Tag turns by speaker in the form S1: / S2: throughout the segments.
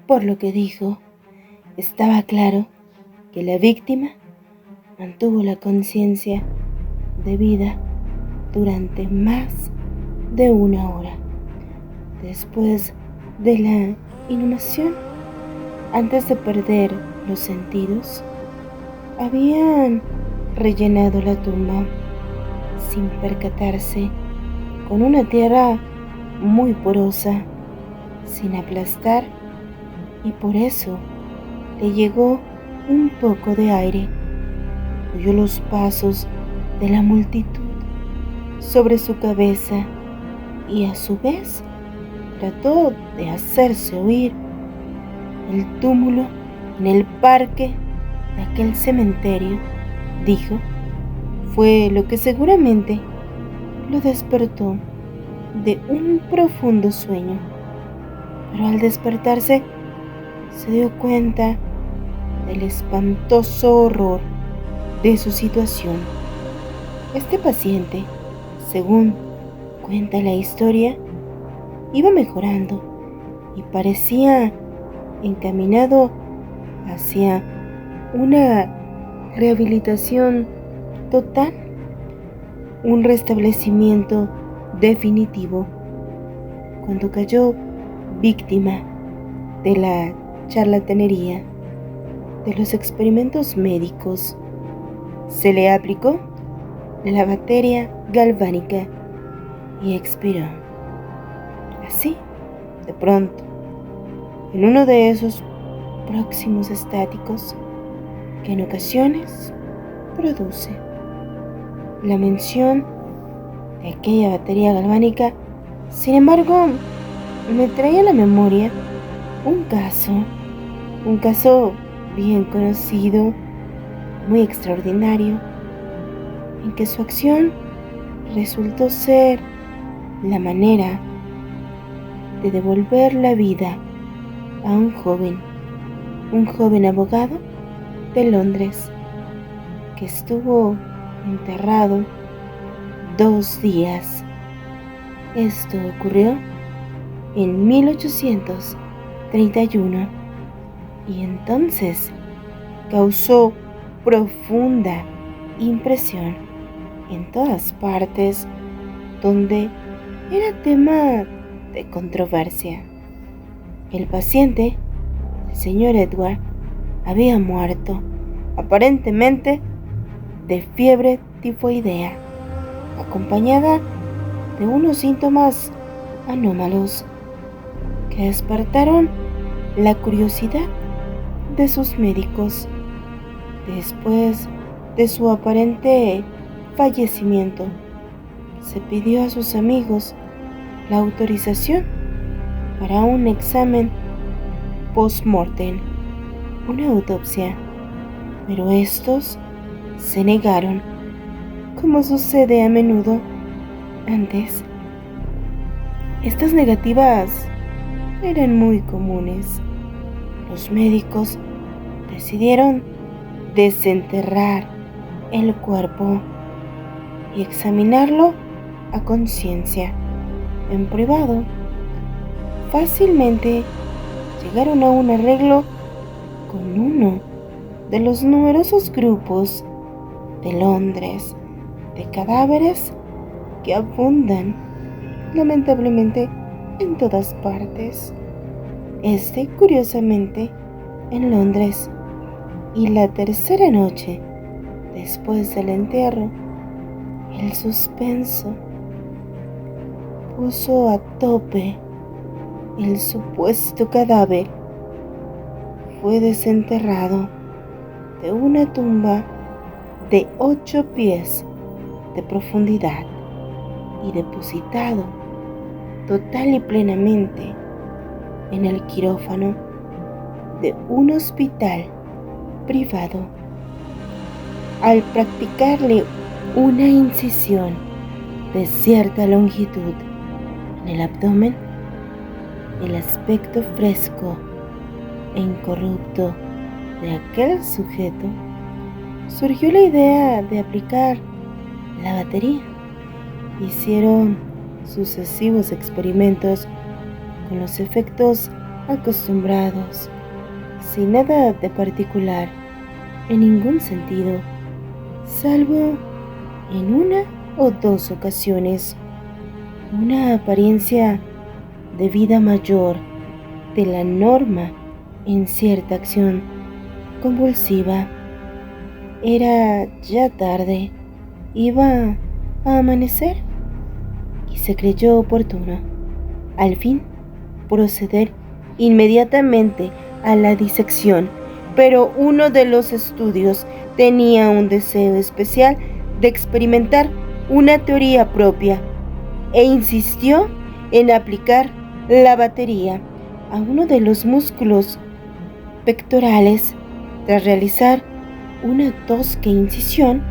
S1: Por lo que dijo, estaba claro que la víctima mantuvo la conciencia de vida durante más de 1 hora. Después de la inhumación, antes de perder los sentidos, habían rellenado la tumba sin percatarse con una tierra muy porosa, sin aplastar, y por eso le llegó un poco de aire. Oyó los pasos de la multitud sobre su cabeza y a su vez trató de hacerse oír. El túmulo en el parque de aquel cementerio, dijo, fue lo que seguramente lo despertó de un profundo sueño. Pero al despertarse se dio cuenta del espantoso horror de su situación. Este paciente, según cuenta la historia, iba mejorando y parecía encaminado hacia una rehabilitación total, un restablecimiento definitivo, cuando cayó víctima de la charlatanería de los experimentos médicos. Se le aplicó la batería galvánica y expiró. Así, de pronto, en uno de esos próximos estáticos que en ocasiones produce. La mención de aquella batería galvánica, sin embargo, me trae a la memoria un caso bien conocido, muy extraordinario, en que su acción resultó ser la manera de devolver la vida a un joven abogado de Londres, que estuvo enterrado 2 días. Esto ocurrió en 1831 y entonces causó profunda impresión en todas partes donde era tema de controversia. El paciente, el señor Edward, había muerto, aparentemente de fiebre tifoidea, acompañada de unos síntomas anómalos que despertaron la curiosidad de sus médicos. Después de su aparente fallecimiento, se pidió a sus amigos la autorización para un examen post-mortem, una autopsia, pero estos se negaron, como sucede a menudo. Antes, estas negativas eran muy comunes. Los médicos decidieron desenterrar el cuerpo y examinarlo a conciencia, en privado. Fácilmente llegaron a un arreglo con uno de los numerosos grupos de Londres de cadáveres que abundan lamentablemente en todas partes. Curiosamente, en Londres, y la tercera noche después del entierro, el suspenso puso a tope. El supuesto cadáver fue desenterrado de una tumba de 8 pies de profundidad y depositado total y plenamente en el quirófano de un hospital privado. Al practicarle una incisión de cierta longitud en el abdomen, el aspecto fresco e incorrupto de aquel sujeto, surgió la idea de aplicar la batería. Hicieron sucesivos experimentos con los efectos acostumbrados, sin nada de particular, en ningún sentido, salvo en una o dos ocasiones, una apariencia de vida mayor de la norma en cierta acción convulsiva. Era ya tarde, iba a amanecer, y se creyó oportuno, al fin, proceder inmediatamente a la disección, pero uno de los estudios tenía un deseo especial de experimentar una teoría propia e insistió en aplicar la batería a uno de los músculos pectorales. Tras realizar una tosca incisión,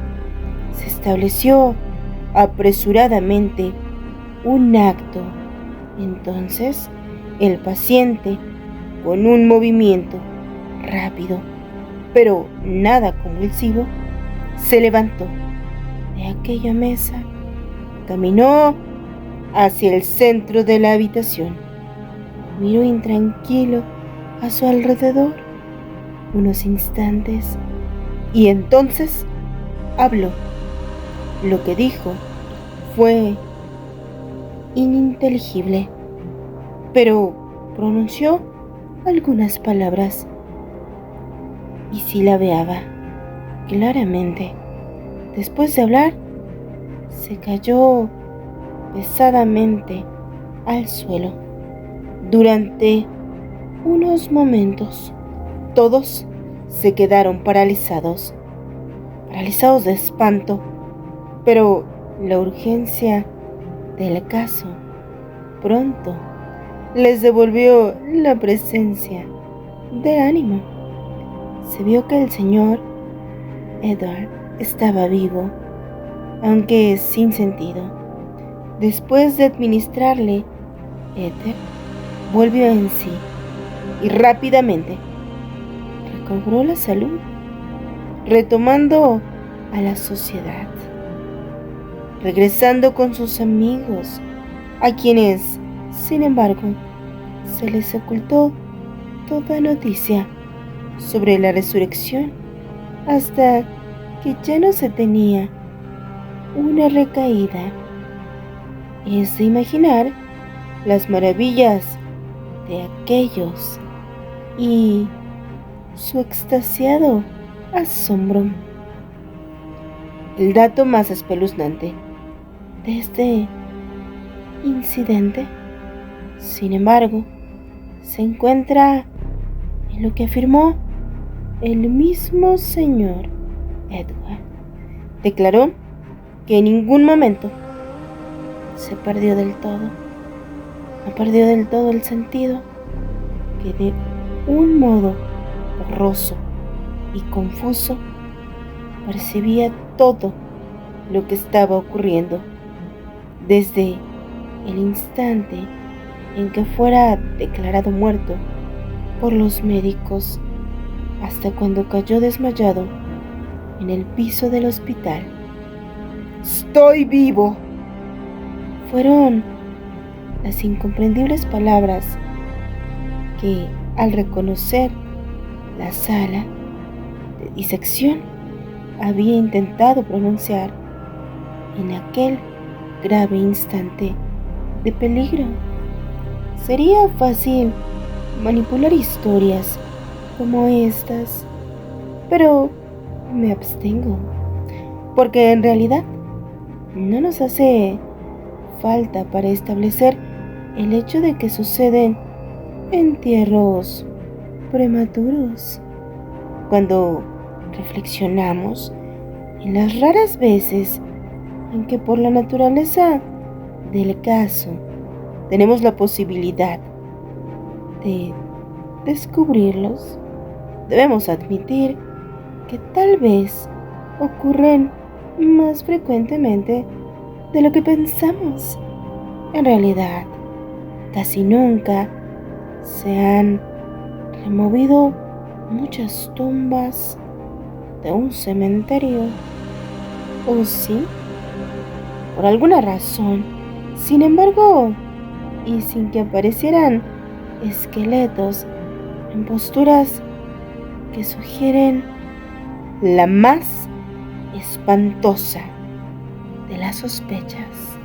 S1: se estableció apresuradamente un acto. Entonces, el paciente, con un movimiento rápido, pero nada convulsivo, se levantó de aquella mesa, caminó hacia el centro de la habitación, miró intranquilo a su alrededor unos instantes y entonces habló. Lo que dijo fue ininteligible, pero pronunció algunas palabras y silabeaba claramente. Después de hablar, se cayó pesadamente al suelo. Durante unos momentos, todos se quedaron paralizados de espanto, pero la urgencia del caso pronto les devolvió la presencia de ánimo. Se vio que el señor Edward estaba vivo, aunque sin sentido. Después de administrarle éter, volvió en sí y rápidamente recobró la salud, retomando a la sociedad, regresando con sus amigos, a quienes, sin embargo, se les ocultó toda noticia sobre la resurrección hasta que ya no se tenía una recaída. Es de imaginar las maravillas de aquellos y su extasiado asombro. El dato más espeluznante de este incidente, sin embargo, se encuentra en lo que afirmó el mismo señor Edward. Declaró que en ningún momento se perdió del todo. No perdió del todo el sentido, que de un modo borroso y confuso percibía todo lo que estaba ocurriendo, desde el instante en que fuera declarado muerto por los médicos hasta cuando cayó desmayado en el piso del hospital. «¡Estoy vivo!» fueron las incomprendibles palabras que, al reconocer la sala de disección, había intentado pronunciar en aquel grave instante de peligro. Sería fácil manipular historias como estas, pero me abstengo, porque en realidad no nos hace falta para establecer el hecho de que suceden entierros prematuros. Cuando reflexionamos en las raras veces en que por la naturaleza del caso tenemos la posibilidad de descubrirlos, debemos admitir que tal vez ocurren más frecuentemente de lo que pensamos. En realidad, casi nunca se han removido muchas tumbas de un cementerio. ¿O sí? Por alguna razón, sin embargo, y sin que aparecieran esqueletos en posturas que sugieren la más espantosa de las sospechas.